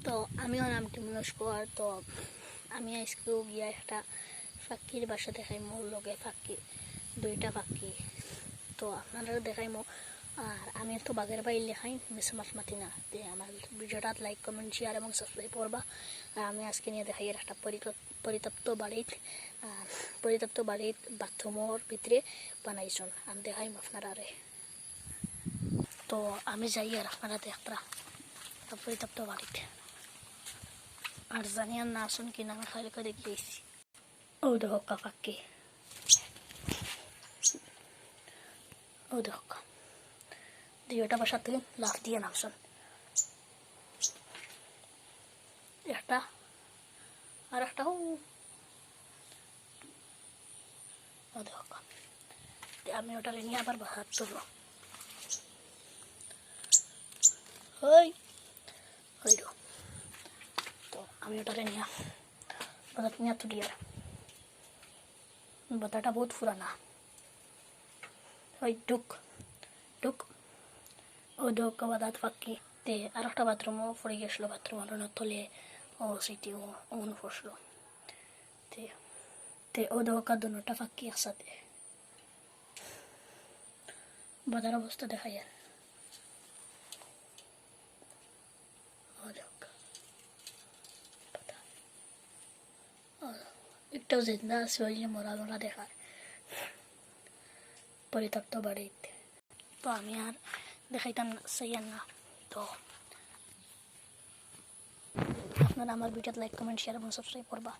তো আমিও নামটি নমস্কার। তো আমি আজকেও গিয়া একটা পাখির বাসা দেখাইমো, লগে পাখি দুইটা পাখি। তো আপনারা দেখাইমো। আর আমি তো বাঘের বাইর লেখাই মিশে মাছ মাতি না। আমার ভিডিওটা লাইক কমেন্ট শেয়ার এবং সাবস্ক্রাইব করবা। আর আমি আজকে নিয়ে দেখাই একটা পরিত্যক্ত বাড়ির বাথরুমের ভিতরে বানাইছন। আমি দেখাইম আপনারা। তো আমি যাই আর আপনারা দেখরা পরিত্যক্ত বাড়িতে। আর জানি আর না আসুন কিনা, আমি খালি করে গিয়েছি। ও দেখো পাখি, ও দেখো দুইটা বাসা থেকে লাফ দিয়ে নামছন। একটা আর একটা ও দেখো। আমি ওটা নিয়ে আবার বাহার তুলব। তো আমি ওটা নিয়ে বাজার নিয়ে তুলি। আর বাজারটা বহুত পুরানা। ওই ঢুক ঢুক ও ঢুক বাদাত পাখি। তে আর একটা বাথরুমও পড়ে গেছিলো, বাথরুমের তলে ও সেটি ও পড়ছিল। তে ও দোকা দুটা পাখি একসাথে। বাজার অবস্থা দেখাই। একটাও জিন্দা আছে, ওই যে মরা মরা দেখায় পরিত্যক্ত বাড়িতে। তো আমি আর দেখাইতাম চাইয়ার না। তো আপনারা আমার ভিডিওতে লাইক কমেন্ট শেয়ার এবং সাবস্ক্রাইব করবা।